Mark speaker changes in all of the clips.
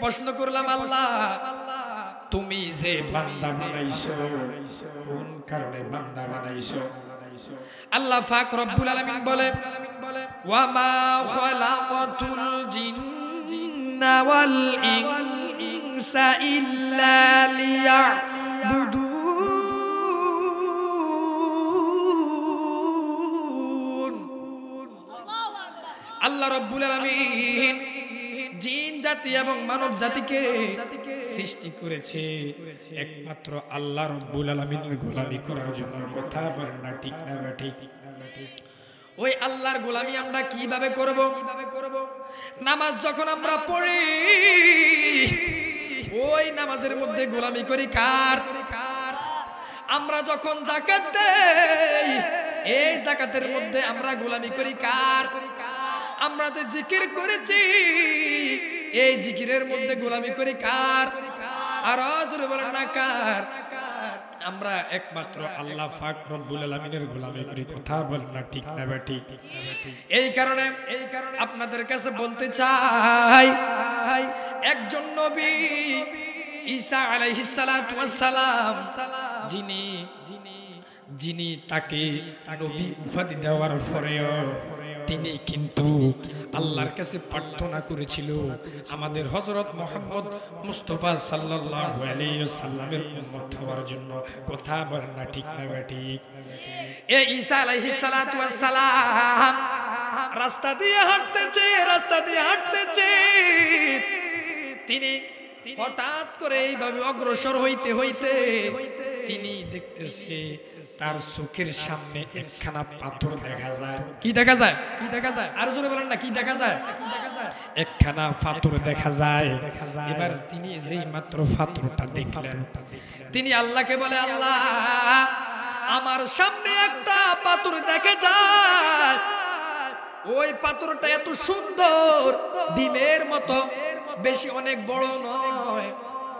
Speaker 1: প্রশ্ন করলাম, আল্লাহ তুমি যে বান্দা বানাইছো কোন কারণে বান্দা বানাইছো? আল্লাহ পাক রব্বুল আলামিন বলে, ওয়া মা খালাকাতুল জিন্না ওয়াল ইনসা ইল্লা লিয়াবুদুন। আল্লাহ রব্বুল আলামিন জিন জাতি এবং মানব জাতিকে সৃষ্টি করেছে একমাত্র আল্লাহ রব্বুল আলামিনের গোলামি করার জন্য। কথা বলেন না ঠিক না ঠিক? ওই আল্লাহর গোলামি আমরা কিভাবে করব? নামাজ যখন আমরা পড়ি ওই নামাজের মধ্যে গোলামি করি কার? আমরা যখন যাকাত দেই এই যাকাতের মধ্যে আমরা গোলামি করি কার? আমরা যে জিকির করেছি এই জিকিরের মধ্যে গোলামি করি কার? আর জোরে বলেন না কার? আমরা একমাত্র আল্লাহ পাক রব্বুল আলামিনের গোলামি করি। কথা বলেন না ঠিক না ঠিক? এই কারণে আপনাদের কাছে বলতে চাই, একজন নবী ঈসা আলাইহিস সালাতু ওয়াস সালাম যিনি তাকে নবী উপাধি দেওয়ার পরেও তিনি কিন্তু আল্লাহর কাছে প্রার্থনা করেছিল আমাদের হযরত মুহাম্মদ মুস্তাফা সাল্লাল্লাহু আলাইহি ওয়াসাল্লামের উম্মত হওয়ার জন্য। কথা বলেন না ঠিক না ঠিক? এই ঈসা আলাইহিস সালাতু ওয়াস সালাম রাস্তা দিয়ে হাঁটতেছে তিনি হঠাৎ করে এইভাবে অগ্রসর হইতে হইতে তিনি দেখতেছে তার চোখের সামনে একখানা পাথর দেখা যায়। কি দেখা যায়? আর জোরে বলেন না কি দেখা যায়? একখানা পাথর দেখা যায়। এবার তিনি যেই মাত্র পাথরটা দেখলেন তিনি আল্লাহকে বলে, আল্লাহ আমার সামনে একটা পাথর দেখা যায়, ওই পাথরটা এত সুন্দর ডিমের মতো, বেশি অনেক বড় নয়,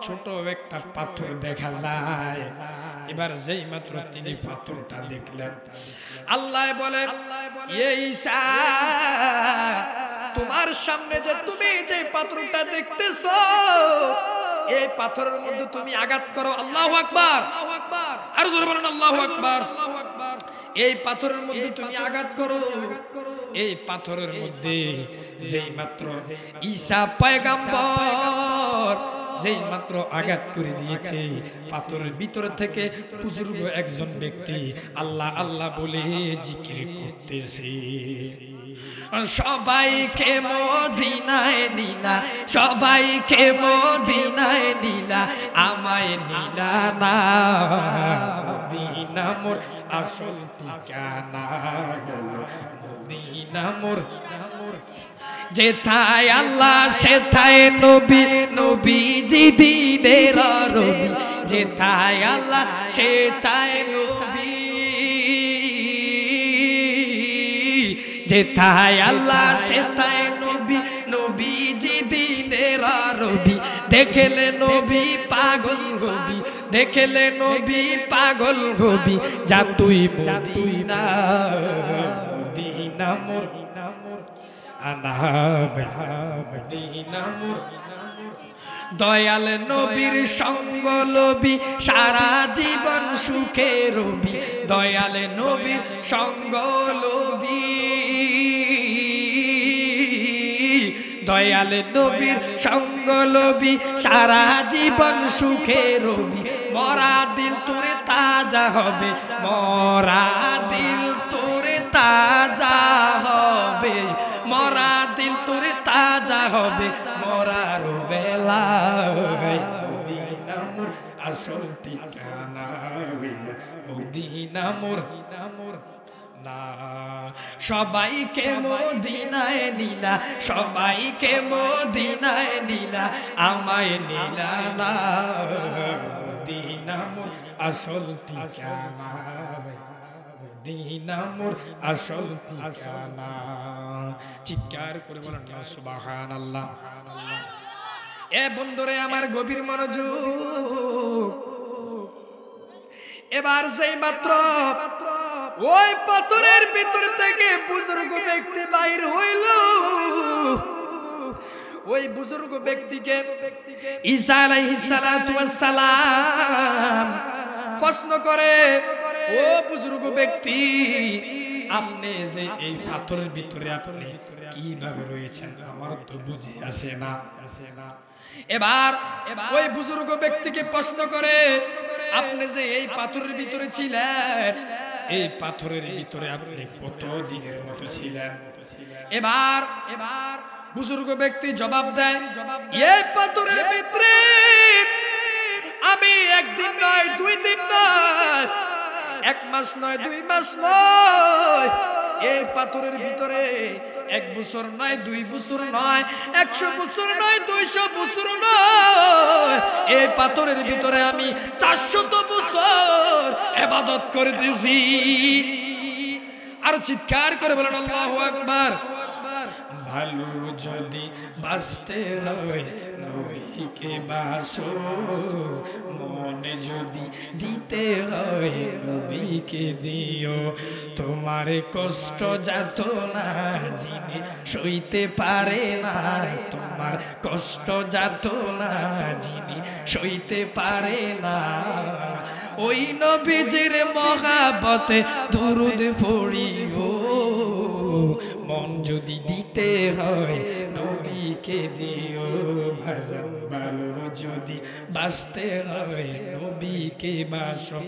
Speaker 1: ছোট একটা পাথর দেখা যায়। এবার যেই মাত্র তিনি পাথরটা দেখলেন আল্লাহ বলে, ঈসা তোমার সামনে যে তুমি যে পাথরটা দেখতেছো এই পাথরের মধ্যে তুমি আঘাত করো। আল্লাহু আকবার। আর জোরে বলেন আল্লাহু আকবার। এই পাথরের মধ্যে তুমি আঘাত করো। এই পাথরের মধ্যে যেই মাত্র ঈসা পয়গম্বর যেই মাত্র আঘাত করে দিয়েছে পাথরের ভিতর থেকে বুজুর্গ একজন ব্যক্তি আল্লাহ আল্লাহ বলে জিকির করতেছে। সবাইকে মদিনায় নিলা, সবাইকে মদিনায় নিলা, আমায় নিলা না। মদিনা মোর আসল ঠিকানা, মদিনা মোর যেথায় আল্লাহ সেথায় নবী, নবীজি দিনের রবি। যেথায় আল্লাহ সেথায় নবী, যেথায় আল্লাহ সেথায় নবী, নবীজি দিনের রবি। দেখলে নবী পাগল হবি, দেখলে নবী পাগল হবি, যা তুই মদিনা, মদিনা মোর দয়াল নবীর সঙ্গ লবি, সারা জীবন সুখে রবি। দয়াল নবীর সঙ্গ লবি, দয়াল নবীর সঙ্গ লবি, সারা জীবন সুখে রবি। মরা দিল তোরে তাজা হবে, মরা দিল তোরে তাজা হবে, মরা দিল তোরে তাজা হবে মরার বেলায়। মদিনা মোর আসল ঠিকানা, মদিনা মোর না। সবাইকে মদিনায় নিলা, সবাইকে মদিনায় নিলা, আমায় নিলা না। মদিনা মোর আসল ঠিকানা, মদিনা মোর আসল ঠিকানা। চিৎকার করে বলেন না সুবহানাল্লাহ। এ বন্ধুরে আমার গভীর মনোযোগ। এবার যেই মাত্র ওই পাথরের ভিতর থেকে বুজুর্গ ব্যক্তি বাইর হইল, ওই বুজুর্গ ব্যক্তিকে ঈসা আলাইহিস সালাতু ওয়াস সালাম প্রশ্ন করে, ও বুজুর্গ ব্যক্তি, আপনি যে এই পাথরের ভিতরে আপনি কিভাবে রয়েছেন আমার তো বুঝে আসে না। এবার ওই বুজুর্গ ব্যক্তিকে প্রশ্ন করে, আপনি যে এই পাথরের ভিতরে ছিলেন, এই পাথরের ভিতরে আপনি কত দিনের মতো ছিলেন? এবার বুজুর্গ ব্যক্তি জবাব দেয়, এই পাথরের ভিতরে আমি একদিন নয়, 2 দিন নয়, 1 মাস নয়, 2 মাস নয়, এই পাথরের ভিতরে 1 বছর নয়, 2 বছর নয়, 100 বছর নয়, 200 বছর নয়, এই পাথরের ভিতরে আমি 400 বছর ইবাদত করতেছি। আর চিৎকার করে বলেন আল্লাহু আকবার। ভালো যদি বাঁচতে হয় নবীকে বাসো, মনে যদি দিতে হয় নবীকে দিও, তোমার কষ্ট যাত না যিনি সইতে পারে না, তোমার কষ্ট যাত না যিনি সইতে পারে না, ওই নবীজির মহাব্বতে দুরূদ পড়িও, মন যদি দিতে হয় নবীকে দিও, ভাজন ভালো যদি বাঁচতে হয় নবীকে বাসো।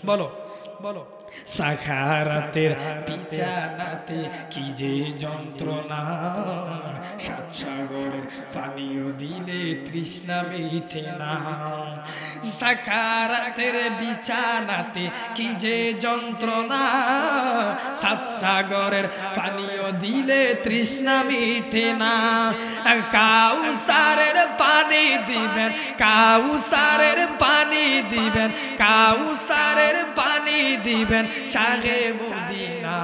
Speaker 1: বলো বলো। সাখারাতের বিছানাতে কি যে যন্ত্রণা, 7 সাগরের পানিও দিলে তৃষ্ণা মিটে না, সাখারাতের বিছানাতে কি যে যন্ত্রণা, 7 সাগরের পানিও দিলে তৃষ্ণা মিটে না, কাউসারের পানি দিবেন, কাউসারের পানি দিবেন, কাউসারের পানি দিবেন শাহে মদিনা,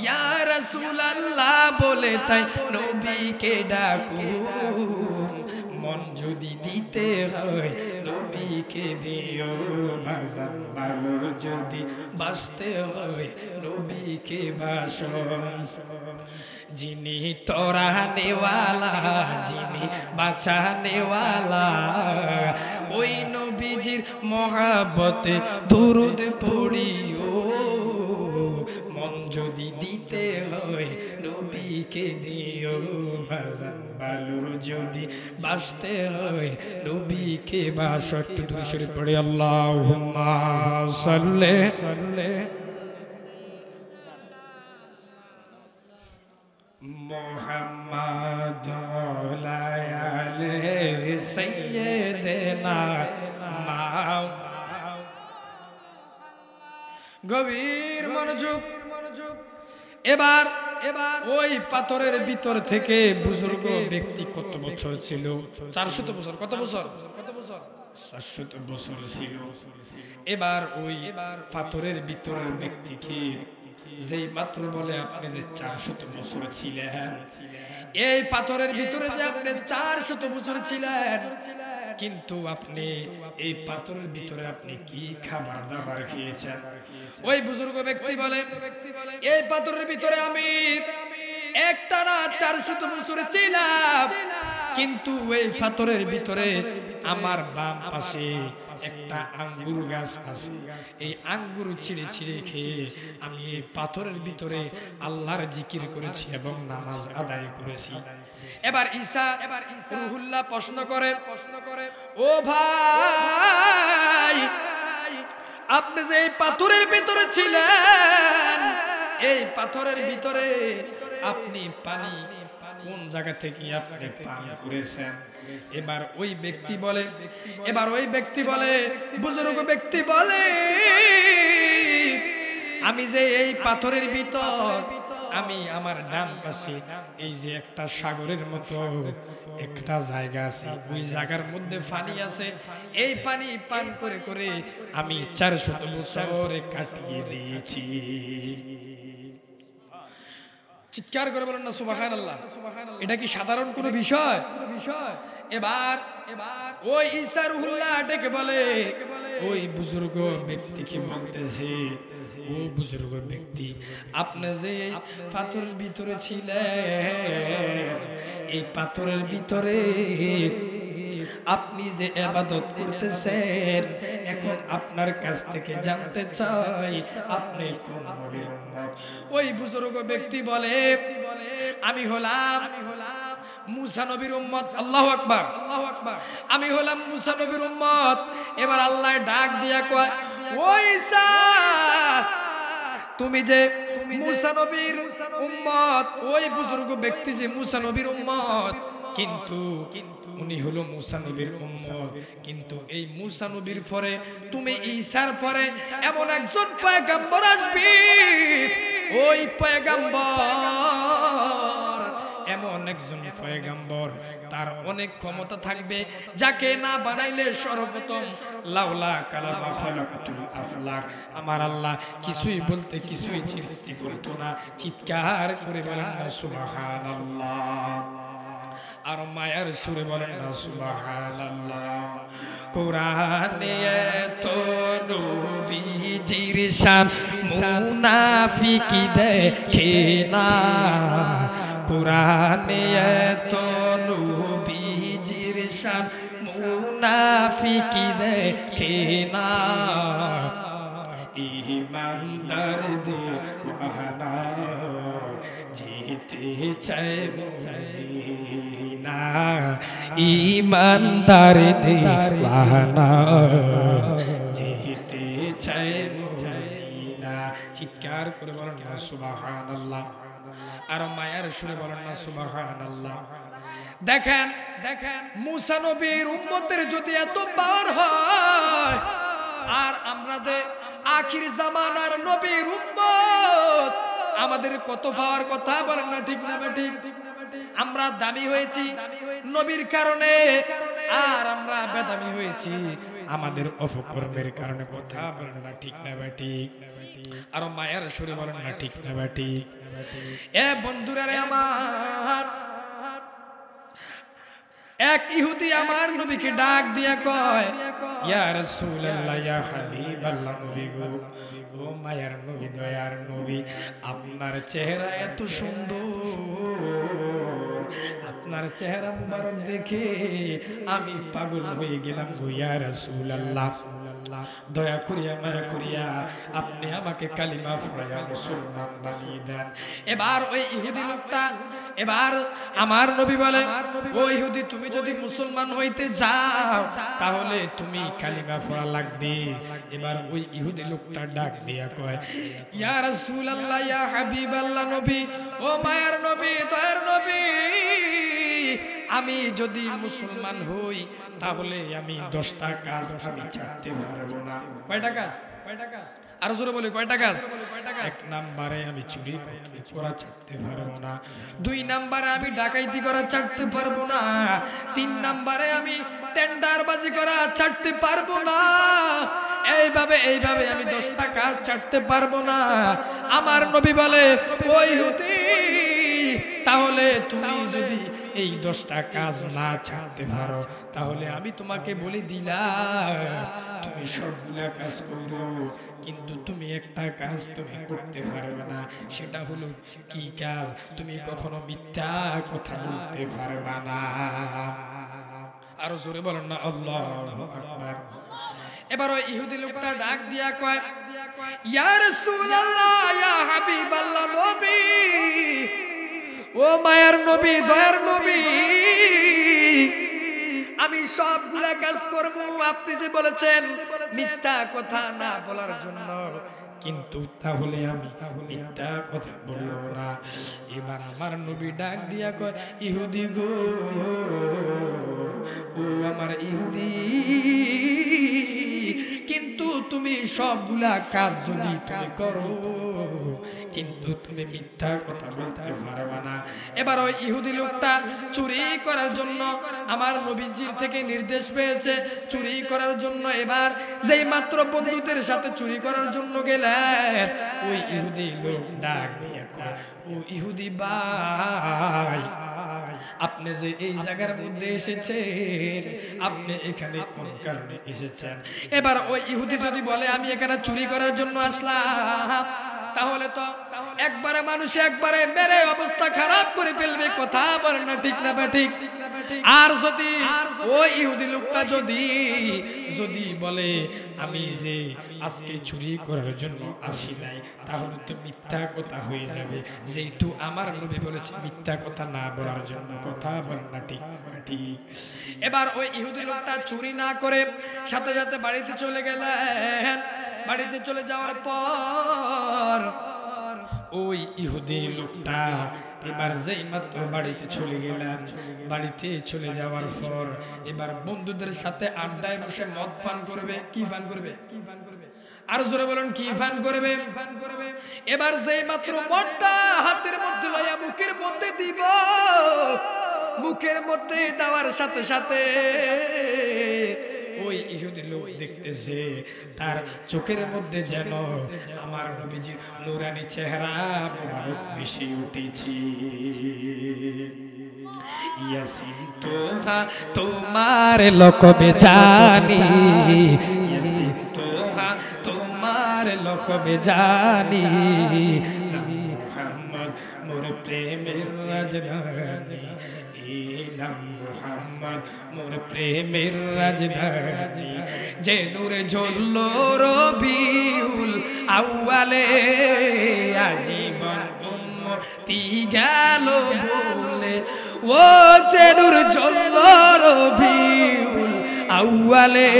Speaker 1: ইয়া রাসূলুল্লাহ বলে তাই নবীকে ডাকুন, মন যদি দিতে হয় নবীকে দিও, ভাজন ভালো যদি বাঁচতে হয় নবীকে বাসো, যিনি তরানেওয়ালা যিনি বাঁচানেওয়ালা, ওই নবীজির মহাব্বতে দুরূদ পড়িও, মন যদি দিতে হয় নবীকে দিও, ভাজন ভালো যদি বাঁচতে হয় নবীকে বাসো। একটু দূরে সরে পড়ে আল্লাহুম্মা সাল্লি মুহাম্মাদ আলা সাইয়্যিদিনা মাও। গভীর মনোযোগ। এবার ওই পাথরের ভিতর থেকে বুজুর্গ ব্যক্তি কত বছর ছিল? 400 বছর। কত বছর? 400 বছর ছিল। এবার ওই পাথরের ভিতরের ব্যক্তিকে যেই মাত্র বলে আপনি যে 400 বছর ছিলেন, এই পাথরের ভিতরে যে আপনি 400 বছর ছিলেন, কিন্তু আপনি এই পাথরের ভিতরে আপনি কি খাবার দাবার খেয়েছেন? ওই বুজুর্গ ব্যক্তি বলে, এই পাথরের ভিতরে আমি একটানা 400 বছর ছিলাম, কিন্তু এই পাথরের ভিতরে আমার বাম পাশে একটা আঙ্গুর গাছ আছে, এই আঙ্গুর ছিঁড়ে ছিঁড়ে খেয়ে আমি এই পাথরের ভিতরে আল্লাহর জিকির করেছি এবং নামাজ আদায় করেছি। এবার ঈসা রুহুল্লাহ প্রশ্ন করে, ও ভাই, আপনি যে এই পাথরের ভিতরে ছিলেন, এই পাথরের ভিতরে আপনি পানি কোন জায়গা থেকে আপনি পান করেছেন? এবার ওই ব্যক্তি বলে, বুজুর্গ ব্যক্তি বলে, আমি যে এই পাথরের ভিতর, আমি আমার ডান পাশে এই যে একটা সাগরের মতো একটা জায়গা আছে, ওই জায়গার মধ্যে পানি আছে, এই পানি পান করে করে আমি 400 বছর কাটিয়ে দিয়েছি। চিৎকার করে বলেন না সুবহানাল্লাহ। এটা কি সাধারণ কোনো বিষয়? এবার ওই ঈসা রুহুল্লাহ ডেকে বলে, ওই বুজুর্গ ব্যক্তিকে বলতেছে, ও বুজুর্গ ব্যক্তি, আপনি যে পাথরের ভিতরে ছিলেন, এই পাথরের ভিতরে আপনি যে ইবাদত করতেছেন, এখন আপনার কাছ থেকে জানতে চাই আপনি কোন নবীর উম্মত। ওই বুজুর্গ ব্যক্তি বলে, আমি হলাম মুসা নবীর উম্মত। আল্লাহু আকবার, আল্লাহু আকবার। আমি হলাম মুসা নবীর উম্মত। এবার আল্লাহ ডাক দিয়া কয়, ওই ঈসা, তুমি যে মুসা নবীর উম্মত, ওই বুজুর্গ ব্যক্তি যে মুসা নবীর উম্মত, কিন্তু উনি হলো মুসা নবীর উম্মত, কিন্তু এই মুসা নবীর পরে তুমি ঈসার পরে এমন একজন পয়গম্বর আসবে, ওই পয়গম্বর এমন একজন পয়গম্বর, তার অনেক ক্ষমতা থাকবে, যাকে না বানাইলে সর্বপ্রথম লাউলা কালামা খালাকাতুল আফলাক, আমার আল্লাহ কিছুই বলতে কিছুই সৃষ্টি করতো না। চিৎকার করে বলেন না সুবহানাল্লাহ, আর মায়ার সুরে বলেন না সুবহানাল্লাহ। কোরআনে এত নবীজির শান মুনাফিকি দেখে না, কোরআনে এত নবীজির শান মুনাফিকি দেখে না, ঈমানদার দিওয়ানা যেতে চায় মদিনা, ঈমানদার দিওয়ানা যেতে চায় মদিনা। চিৎকার করে বলেন না সুবহানাল্লাহ, আর মায়ার সুরে বলেন না সুবহানাল্লাহ। দেখেন মুসা নবীর উম্মতের যদি এত পাওয়ার হয়, আর আমরা আখির জামানার নবীর উম্মত, আমাদের কত পাওয়ার কথা বলেন না, ঠিক না ঠিক? আমরা দামি হয়েছি নবীর কারণে, আর আমরা বেদামি হয়েছি আমাদের অপকর্মের কারণে। কথা বলেন না, ঠিক না ঠিক? আর মায়ের সুরে বলেন না, ঠিক না ঠিক? এ বন্ধুরা রে আমার, এক ইহুদি আমার নবীকে ডাক দিয়া কয়, ইয়া রাসূলুল্লাহ, ইয়া হাবিবাল্লাহ, নবী গো, ও মায়ার নবী, দয়ার নবী, আপনার চেহারা এত সুন্দর, আপনার চেহারা মুবারক দেখে আমি পাগল হয়ে গেলাম গো ইয়া রাসূলুল্লাহ, দয়া করিয়া মায়া করিয়া আপনি আমাকে কালিমা পড়াইয়া মুসলমান বানিয়ে দেন। এবার ওই ইহুদি লোকটা, এবার আমার নবী বলে, ও ইহুদি, তুমি যদি মুসলমান হইতে যাও তাহলে তুমি কালিমা পড়া লাগবে। এবার ওই ইহুদি লোকটা ডাক দিয়া কয়, ইয়া রাসূলুল্লাহ, ইয়া হাবিবাল্লাহ, নবী, ও মায়ার নবী, দয়ার নবী, আমি যদি মুসলমান হই তাহলে আমি 10টা কাজ আমি ছাড়তে পারবো না। কয়টা কাজ? আর জোরে বলি, কয়টা কাজ? 1 নম্বরে আমি চুরি করা ছাড়তে পারবো না, 2 নম্বরে আমি ডাকাইতি করা ছাড়তে পারবো না, 3 নম্বরে আমি টেন্ডারবাজি করা ছাড়তে পারবো না। এইভাবে আমি 10টা কাজ ছাড়তে পারবো না। আমার নবী বলে, ওই ইহুদি, তাহলে তুমি যদি এই 10টা কাজ না ছাড়তে পারো তাহলে আমি তোমাকে বলে দিলাম তুমি সবগুলা কাজ করো, কিন্তু তুমি একটা কাজ তুমি করতে পারবে না। সেটা হলো কি কাজ? তুমি কখনো মিথ্যা কথা বলতে পারবে না। আরো জোরে বলেন না আল্লাহু আকবার। এবার ওই ইহুদি লোকটা ডাক দিয়া কয়, ইয়া রাসূলুল্লাহ, ইয়া হাবিবাল্লাহ, নবী, ও মায়ার নবী, দয়ার নবী, আমি সবগুলা কাজ করব আপনি যে বলেছেন মিথ্যা কথা না বলার জন্য, কিন্তু তাহলে আমি মিথ্যা কথা বলবো না। এবার আমার নবী ডাক দিয়া কয়, ইহুদি গো, ও আমার ইহুদি, কিন্তু তুমি সবগুলা কাজ যদি তুমি করো কিন্তু তুমি মিথ্যা কথা বলতে পারবে না। এবার ওই ইহুদি লোকটা চুরি করার জন্য আমার নবীজির থেকে নির্দেশ পেয়েছে চুরি করার জন্য। এবার যেই মাত্র বন্ধুদের সাথে চুরি করার জন্য গেলেন, ওই ইহুদি লোক ডাক দিয়ে কয়, ও ইহুদি ভাই, আপনি যে এই জায়গার মধ্যে এসেছেন, আপনি এখানে কোন কারণে এসেছেন? এবার ওই ইহুদি যদি বলে আমি এখানে চুরি করার জন্য আসলাম, তাহলে তো একবারে মানুষ একবারে মেরে অবস্থা খারাপ করে ফেলবে। কথা বলেন না ঠিক না ঠিক? আর যদি ওই ইহুদি লোকটা যদি বলে আমি যে আজকে চুরি করার জন্য আসি নাই, তাহলে তো মিথ্যা কথা হয়ে যাবে, যেহেতু আমার নবী বলেছে মিথ্যা কথা না বলার জন্য। কথা বলেন না ঠিক না ঠিক? এবার ওই ইহুদি লোকটা চুরি না করে সাথে সাথে বাড়িতে চলে গেলেন। বাড়িতে চলে যাওয়ার পর ওই ইহুদি লোকটা এবার যেই মাত্র বাড়িতে চলে গেলেন, বাড়িতে চলে যাওয়ার পর এবার বন্ধুদের সাথে আড্ডায় বসে মদ পান করবে। কি পান করবে? আর জোরে বলেন কি পান করবে? এবার যেই মাত্র মদটা হাতের মধ্যে লইয়া মুখের মধ্যে দিব, মুখের মধ্যে দেওয়ার সাথে সাথে ওই ইহুদি লোক দেখতেছে তার চোখের মধ্যে যেন আমার নবীজির নূরানি চেহারা মোবারক বেশি উঠেছে। ইয়াসিন তোহা তোমার লকবে জানি, ইয়াসিন তোহা তোমার লকবে জানি, মুহাম্মদ মোর প্রেমের রাজধানী, নাম মুহাম্মদ মোর প্রেমের রাজধানী। যে নূরে ঝরলো রবিউল আউয়ালে, আজীবন উম্মতি গেল বলে। ও যে নূর ঝরলো রবিউল আউয়ালে,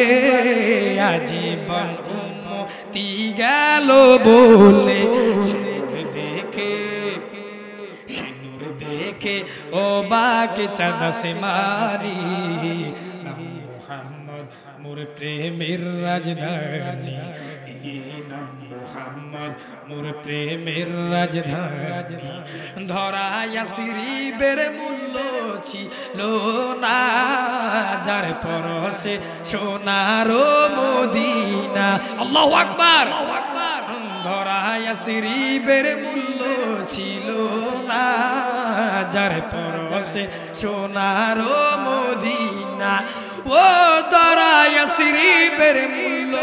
Speaker 1: আজীবন উম্মতি গেল বলে। দেখে ও বাকে চাঁদ আসমানি, নাম মুহাম্মদ মোর প্রেমের রাজধানী, নাম মুহাম্মদ মোর প্রেমের রাজধানী। ধরায়া শিরিবের মূল্য ছিল না, যার পরশে সোনার মদিনা। আল্লাহু আকবার। ধরায়া শিরিবের মূল্য ছিল না, যার পরশে সোনার মদিনা। ও ধরায়া শিরিবের মূল্য